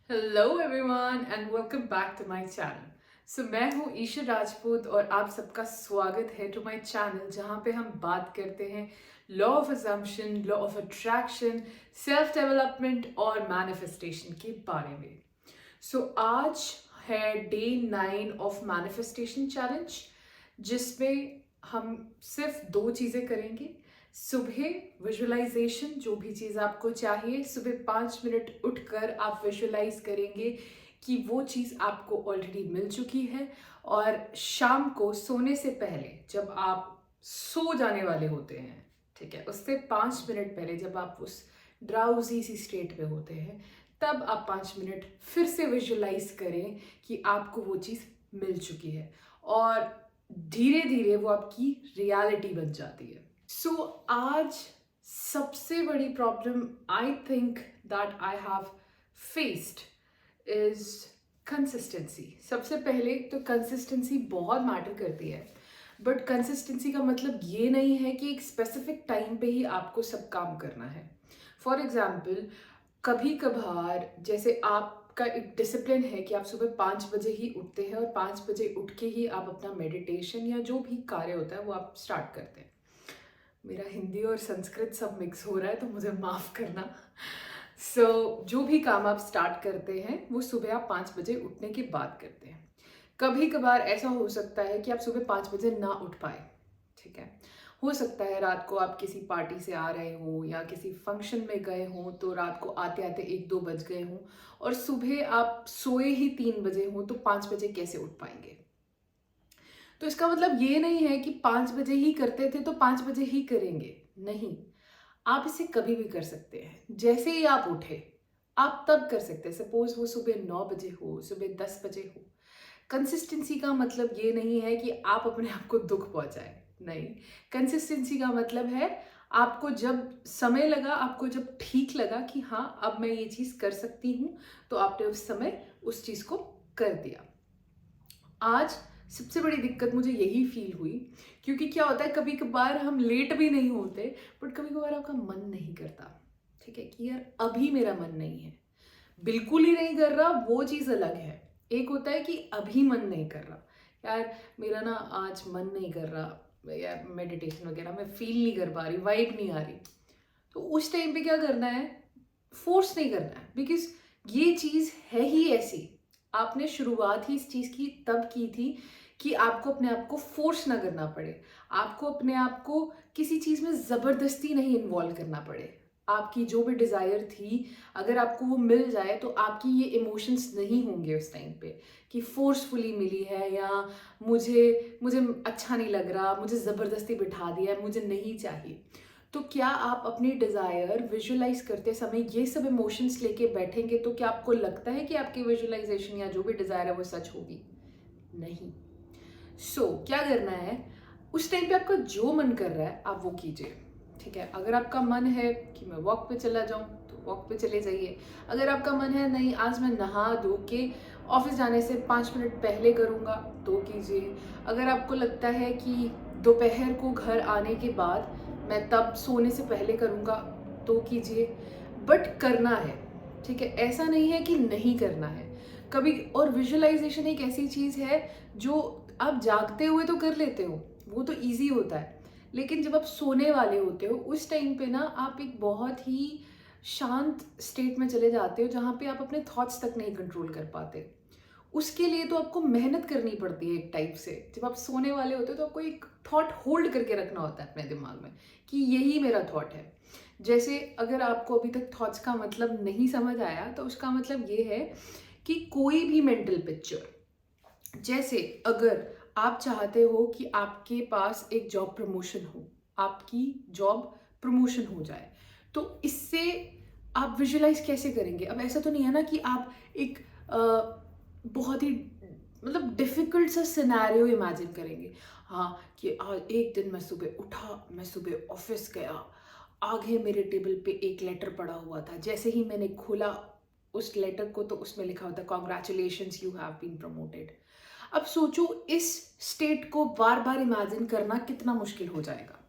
Hello everyone and welcome back to my channel. मैं हूँ ईशा राजपूत और आप सबका स्वागत है टू माय चैनल जहाँ पे हम बात करते हैं law of assumption, law of attraction, self development और मैनिफेस्टेशन के बारे में। आज है डे 9 ऑफ मैनिफेस्टेशन चैलेंज, जिसमें हम सिर्फ दो चीज़ें करेंगे। सुबह विजुअलाइजेशन, जो भी चीज़ आपको चाहिए सुबह 5 मिनट उठकर आप विजुअलाइज करेंगे कि वो चीज़ आपको ऑलरेडी मिल चुकी है। और शाम को सोने से पहले जब आप सो जाने वाले होते हैं, ठीक है, उससे 5 मिनट पहले जब आप उस ड्राउजी सी स्टेट में होते हैं, तब आप 5 मिनट फिर से विजुअलाइज करें कि आपको वो चीज़ मिल चुकी है और धीरे धीरे वो आपकी रियलिटी बन जाती है। आज सबसे बड़ी problem I think that I have faced is consistency. सबसे पहले तो कंसिस्टेंसी बहुत मैटर करती है, बट कंसिस्टेंसी का मतलब ये नहीं है कि एक स्पेसिफिक टाइम पे ही आपको सब काम करना है। फॉर एग्जाम्पल, कभी कभार जैसे आपका एक डिसिप्लिन है कि आप सुबह 5 बजे ही उठते हैं और 5 बजे उठ के ही आप अपना मेडिटेशन या जो भी कार्य होता है वो आप स्टार्ट करते हैं। मेरा हिंदी और संस्कृत सब मिक्स हो रहा है तो मुझे माफ़ करना। जो भी काम आप स्टार्ट करते हैं वो सुबह आप 5 बजे उठने के बाद करते हैं। कभी कभार ऐसा हो सकता है कि आप सुबह 5 बजे ना उठ पाए, ठीक है। हो सकता है रात को आप किसी पार्टी से आ रहे हो या किसी फंक्शन में गए हो तो रात को आते आते 1-2 बज गए हों और सुबह आप सोए ही 3 बजे हो, तो 5 बजे कैसे उठ पाएंगे। तो इसका मतलब ये नहीं है कि 5 बजे ही करते थे तो 5 बजे ही करेंगे, नहीं। आप इसे कभी भी कर सकते हैं, जैसे ही आप उठे आप तब कर सकते हैं। सपोज वो सुबह 9 बजे हो, सुबह 10 बजे हो। कंसिस्टेंसी का मतलब ये नहीं है कि आप अपने आप को दुख पहुंचाए, नहीं। कंसिस्टेंसी का मतलब है आपको जब समय लगा, आपको जब ठीक लगा कि हाँ अब मैं ये चीज़ कर सकती हूँ, तो आपने उस समय उस चीज़ को कर दिया। आज सबसे बड़ी दिक्कत मुझे यही फील हुई, क्योंकि क्या होता है कभी कभार हम लेट भी नहीं होते, बट कभी कभार आपका मन नहीं करता, ठीक है, कि यार अभी मेरा मन नहीं है। बिल्कुल ही नहीं कर रहा वो चीज़ अलग है। एक होता है कि अभी मन नहीं कर रहा, यार मेरा ना आज मन नहीं कर रहा, यार मेडिटेशन वगैरह मैं फील नहीं कर पा रही, वाइब नहीं आ रही। तो उस टाइम पे क्या करना है, फोर्स नहीं करना है, बिकॉज ये चीज़ है ही ऐसी। आपने शुरुआत ही इस चीज़ की तब की थी कि आपको अपने आप को फोर्स ना करना पड़े, आपको अपने आप को किसी चीज़ में ज़बरदस्ती नहीं इन्वॉल्व करना पड़े। आपकी जो भी डिज़ायर थी, अगर आपको वो मिल जाए तो आपकी ये इमोशंस नहीं होंगे उस टाइम पे कि फोर्सफुली मिली है या मुझे मुझे अच्छा नहीं लग रहा, मुझे ज़बरदस्ती बिठा दिया है, मुझे नहीं चाहिए। तो क्या आप अपनी डिज़ायर विजुअलाइज करते समय ये सब इमोशंस लेके बैठेंगे तो क्या आपको लगता है कि आपकी विजुअलाइजेशन या जो भी डिज़ायर है वो सच होगी? नहीं। क्या करना है, उस टाइम पे आपका जो मन कर रहा है आप वो कीजिए, ठीक है। अगर आपका मन है कि मैं वॉक पे चला जाऊं तो वॉक पे चले जाइए। अगर आपका मन है नहीं आज मैं नहा धो के ऑफिस जाने से 5 मिनट पहले करूंगा तो कीजिए। अगर आपको लगता है कि दोपहर को घर आने के बाद मैं तब सोने से पहले करूंगा तो कीजिए, बट करना है, ठीक है। ऐसा नहीं है कि नहीं करना है कभी। और विजुअलाइजेशन एक ऐसी चीज़ है जो आप जागते हुए तो कर लेते हो, वो तो इजी होता है, लेकिन जब आप सोने वाले होते हो उस टाइम पे ना आप एक बहुत ही शांत स्टेट में चले जाते हो जहाँ पे आप अपने थॉट्स तक नहीं कंट्रोल कर पाते। उसके लिए तो आपको मेहनत करनी पड़ती है एक टाइप से। जब आप सोने वाले होते हो तो आपको एक थॉट होल्ड करके रखना होता है अपने दिमाग में कि यही मेरा थॉट है। जैसे अगर आपको अभी तक थॉट्स का मतलब नहीं समझ आया तो उसका मतलब ये है कि कोई भी मेंटल पिक्चर, जैसे अगर आप चाहते हो कि आपके पास एक जॉब प्रमोशन हो, आपकी जॉब प्रमोशन हो जाए, तो इससे आप विजुलाइज कैसे करेंगे। अब ऐसा तो नहीं है ना कि आप एक बहुत ही मतलब डिफिकल्ट सा सिनेरियो इमेजिन करेंगे। हाँ, कि आज एक दिन मैं सुबह उठा, मैं सुबह ऑफिस गया, आगे मेरे टेबल पे एक लेटर पड़ा हुआ था, जैसे ही मैंने खोला उस लेटर को तो उसमें लिखा होता congratulations you have been promoted. अब सोचो इस स्टेट को बार बार इमेजिन करना कितना मुश्किल हो जाएगा।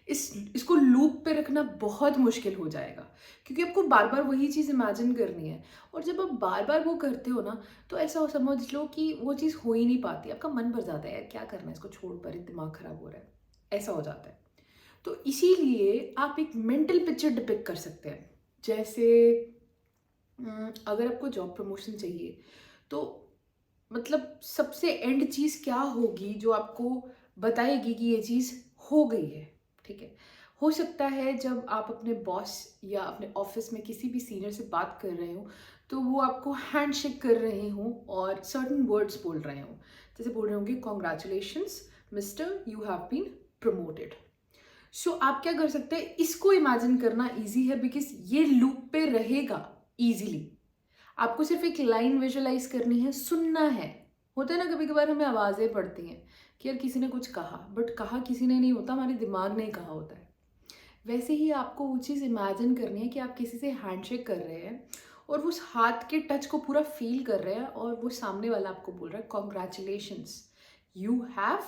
इसको लूप पे रखना बहुत मुश्किल हो जाएगा, क्योंकि आपको बार बार वही चीज़ इमेजिन करनी है। और जब आप बार बार वो करते हो ना, तो ऐसा समझ लो कि वो चीज़ हो ही नहीं पाती, आपका मन भर जाता है यार क्या करना है, इसको छोड़, पर दिमाग खराब हो रहा है, ऐसा हो जाता है। तो इसीलिए आप एक मेंटल पिक्चर डिपिक्ट कर सकते हैं। जैसे अगर आपको जॉब प्रमोशन चाहिए, तो मतलब सबसे एंड चीज़ क्या होगी जो आपको बताएगी कि ये चीज़ हो गई है, ठीक है। हो सकता है जब आप अपने बॉस या अपने ऑफिस में किसी भी सीनियर से बात कर रहे हो, तो वो आपको हैंडशेक कर रहे हो और सर्टन वर्ड्स बोल रहे हो, जैसे बोल रहे होंगे congratulations mister, you have been promoted. So आप क्या कर सकते हैं, इसको इमेजिन करना ईजी है, बिकॉज ये लूप पे रहेगा ईजिली। आपको सिर्फ एक लाइन विजुअलाइज करनी है, सुनना है। होता है ना कभी कभार हमें आवाज़ें पड़ती हैं कि यार किसी ने कुछ कहा, बट कहा किसी ने नहीं होता, हमारे दिमाग ने कहा होता है। वैसे ही आपको वो चीज़ इमेजिन करनी है कि आप किसी से हैंडशेक कर रहे हैं और उस हाथ के टच को पूरा फील कर रहे हैं, और वो सामने वाला आपको बोल रहा है congratulations, you have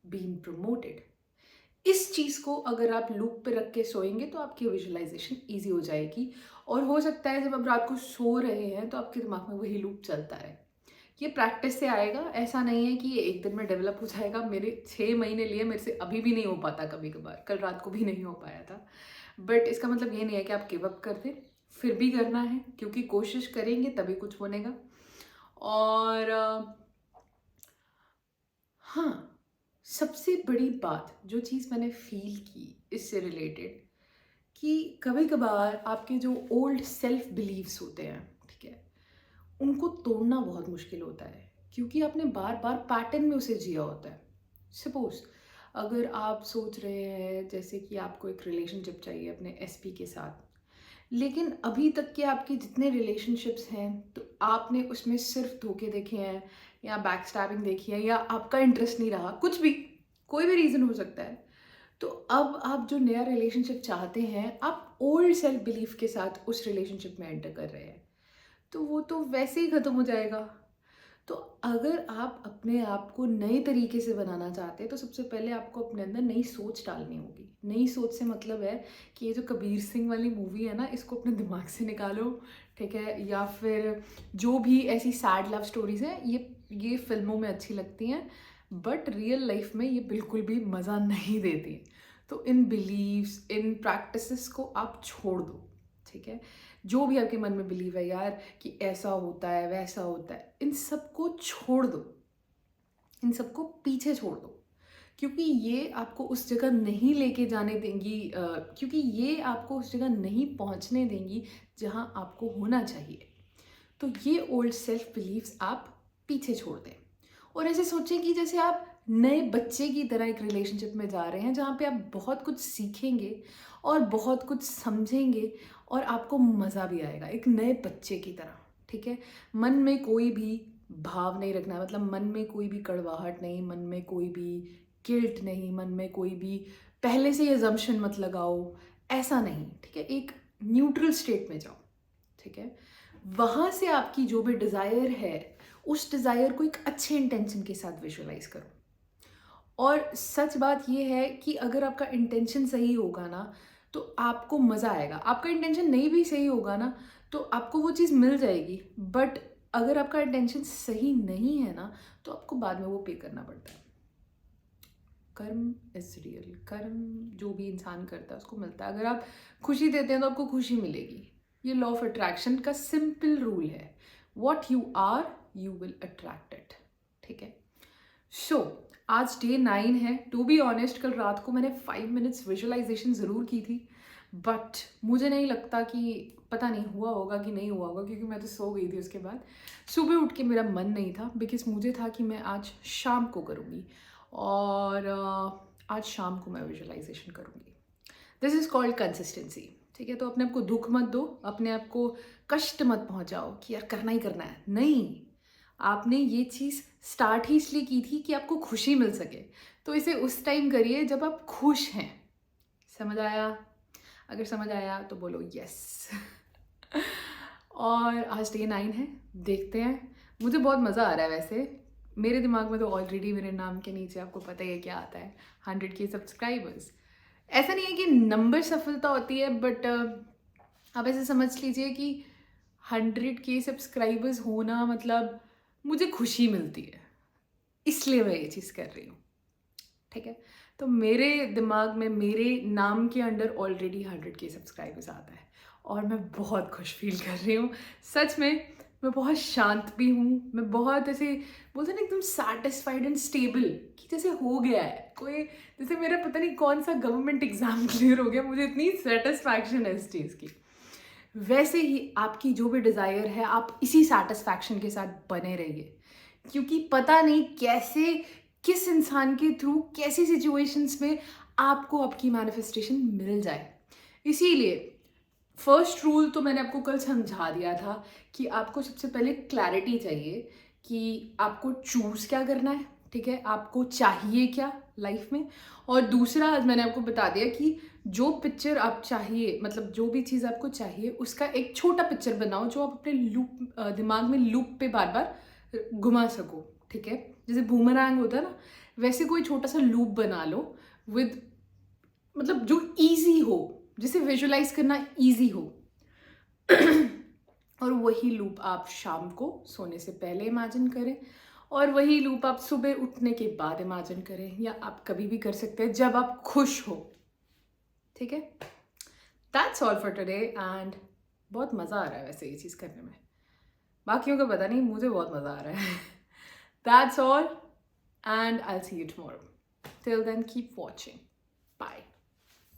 been promoted. इस चीज़ को अगर आप लूप पे रख के सोएंगे तो आपकी विजुअलाइजेशन ईजी हो जाएगी। और हो सकता है जब आप रात को सो रहे हैं तो आपके दिमाग में वही लूप चलता रहे। ये प्रैक्टिस से आएगा, ऐसा नहीं है कि ये एक दिन में डेवलप हो जाएगा। मेरे 6 महीने लिए, मेरे से अभी भी नहीं हो पाता, कभी कभार कल रात को भी नहीं हो पाया था। बट इसका मतलब ये नहीं है कि आप गिव अप कर दें, फिर भी करना है, क्योंकि कोशिश करेंगे तभी कुछ बनेगा। और हाँ, सबसे बड़ी बात जो चीज़ मैंने फील की इससे रिलेटेड, कि कभी कभार आपके जो ओल्ड सेल्फ बिलीव्स होते हैं, ठीक है, उनको तोड़ना बहुत मुश्किल होता है, क्योंकि आपने बार बार पैटर्न में उसे जिया होता है। सपोज अगर आप सोच रहे हैं जैसे कि आपको एक रिलेशनशिप चाहिए अपने एसपी के साथ, लेकिन अभी तक के आपके जितने रिलेशनशिप्स हैं, तो आपने उसमें सिर्फ धोखे देखे हैं, या बैक स्टैबिंग देखी है, या आपका इंटरेस्ट नहीं रहा, कुछ भी, कोई भी रीज़न हो सकता है। तो अब आप जो नया रिलेशनशिप चाहते हैं, आप ओल्ड सेल्फ बिलीफ के साथ उस रिलेशनशिप में एंटर कर रहे हैं, तो वो तो वैसे ही ख़त्म हो जाएगा। तो अगर आप अपने आप को नए तरीके से बनाना चाहते हैं, तो सबसे पहले आपको अपने अंदर नई सोच डालनी होगी। नई सोच से मतलब है कि ये जो कबीर सिंह वाली मूवी है ना, इसको अपने दिमाग से निकालो, ठीक है, या फिर जो भी ऐसी सैड लव स्टोरीज हैं, ये फिल्मों में अच्छी लगती हैं, बट रियल लाइफ में ये बिल्कुल भी मज़ा नहीं देती। तो इन बिलीव्स, इन प्रैक्टिसेस को आप छोड़ दो, ठीक है। जो भी आपके मन में बिलीव है यार कि ऐसा होता है वैसा होता है, इन सबको छोड़ दो, इन सबको पीछे छोड़ दो, क्योंकि ये आपको उस जगह नहीं लेके जाने देंगी, क्योंकि ये आपको उस जगह नहीं पहुंचने देंगी जहां आपको होना चाहिए। तो ये ओल्ड सेल्फ बिलीव्स आप पीछे छोड़ दें, और ऐसे सोचें कि जैसे आप नए बच्चे की तरह एक रिलेशनशिप में जा रहे हैं, जहाँ पे आप बहुत कुछ सीखेंगे और बहुत कुछ समझेंगे, और आपको मज़ा भी आएगा एक नए बच्चे की तरह, ठीक है। मन में कोई भी भाव नहीं रखना है, मतलब मन में कोई भी कड़वाहट नहीं, मन में कोई भी गिल्ट नहीं, मन में कोई भी पहले से अजम्पशन मत लगाओ, ऐसा नहीं, ठीक है। एक न्यूट्रल स्टेट में जाओ, ठीक है। वहाँ से आपकी जो भी डिज़ायर है, उस डिज़ायर को एक अच्छे इंटेंशन के साथ विजुअलाइज करो। और सच बात यह है कि अगर आपका इंटेंशन सही होगा ना, तो आपको मज़ा आएगा। आपका इंटेंशन नहीं भी सही होगा ना, तो आपको वो चीज़ मिल जाएगी, बट अगर आपका इंटेंशन सही नहीं है ना, तो आपको बाद में वो पे करना पड़ता है। कर्म इज रियल, कर्म जो भी इंसान करता है उसको मिलता है। अगर आप खुशी देते हैं तो आपको खुशी मिलेगी। ये लॉ ऑफ अट्रैक्शन का सिंपल रूल है, what you are you will attract it, ठीक है। सो आज डे 9 है। टू बी ऑनेस्ट, कल रात को मैंने 5 मिनट्स विजुअलाइजेशन ज़रूर की थी, बट मुझे नहीं लगता कि, पता नहीं हुआ होगा कि नहीं हुआ होगा, क्योंकि मैं तो सो गई थी। उसके बाद सुबह उठ के मेरा मन नहीं था, बिकॉज मुझे था कि मैं आज शाम को करूँगी, और आज शाम को मैं विजुअलाइजेशन करूँगी। दिस इज़ कॉल्ड कंसिस्टेंसी, ठीक है। तो अपने आप को दुख मत दो, अपने आप को कष्ट मत पहुँचाओ कि यार करना ही करना है। नहीं, आपने ये चीज़ स्टार्ट ही इसलिए की थी कि आपको खुशी मिल सके, तो इसे उस टाइम करिए जब आप खुश हैं। समझ आया? अगर समझ आया तो बोलो यस। और आज डे 9 है, देखते हैं। मुझे बहुत मज़ा आ रहा है वैसे। मेरे दिमाग में तो ऑलरेडी मेरे नाम के नीचे आपको पता ही है क्या आता है, 100K सब्सक्राइबर्स। ऐसा नहीं है कि नंबर सफलता होती है, बट आप ऐसे समझ लीजिए कि 100K सब्सक्राइबर्स होना मतलब मुझे खुशी मिलती है, इसलिए मैं ये चीज़ कर रही हूँ, ठीक है। तो मेरे दिमाग में मेरे नाम के अंडर ऑलरेडी 100K सब्सक्राइबर्स आता है और मैं बहुत खुश फील कर रही हूँ। सच में मैं बहुत शांत भी हूँ, मैं बहुत ऐसे बोलते हैं ना एकदम सैटिस्फाइड एंड स्टेबल, कि जैसे हो गया है कोई, जैसे मेरा पता नहीं कौन सा गवर्नमेंट एग्जाम क्लियर हो गया, मुझे इतनी सेटिस्फैक्शन है इस चीज़ की। वैसे ही आपकी जो भी डिज़ायर है, आप इसी सेटिस्फैक्शन के साथ बने रहिए, क्योंकि पता नहीं कैसे, किस इंसान के थ्रू, कैसी सिचुएशंस में आपको आपकी मैनिफेस्टेशन मिल जाए। इसीलिए फर्स्ट रूल तो मैंने आपको कल समझा दिया था कि आपको सबसे पहले क्लैरिटी चाहिए कि आपको चूज़ क्या करना है, ठीक है, आपको चाहिए क्या लाइफ में। और दूसरा आज मैंने आपको बता दिया कि जो पिक्चर आप चाहिए, मतलब जो भी चीज़ आपको चाहिए उसका एक छोटा पिक्चर बनाओ जो आप अपने लूप दिमाग में लूप पे बार बार घुमा सको, ठीक है। जैसे बूमरैंग होता है ना, वैसे कोई छोटा सा लूप बना लो विद, मतलब जो इजी हो, जिसे विजुलाइज करना इजी हो। और वही लूप आप शाम को सोने से पहले इमेजिन करें, और वही लूप आप सुबह उठने के बाद इमेजिन करें, या आप कभी भी कर सकते हैं जब आप खुश हो, ठीक है। That's all for today, and बहुत मज़ा आ रहा है वैसे ये चीज़ करने में, बाकियों का पता नहीं, मुझे बहुत मज़ा आ रहा है। That's all, and I see you tomorrow. Till then keep watching, bye.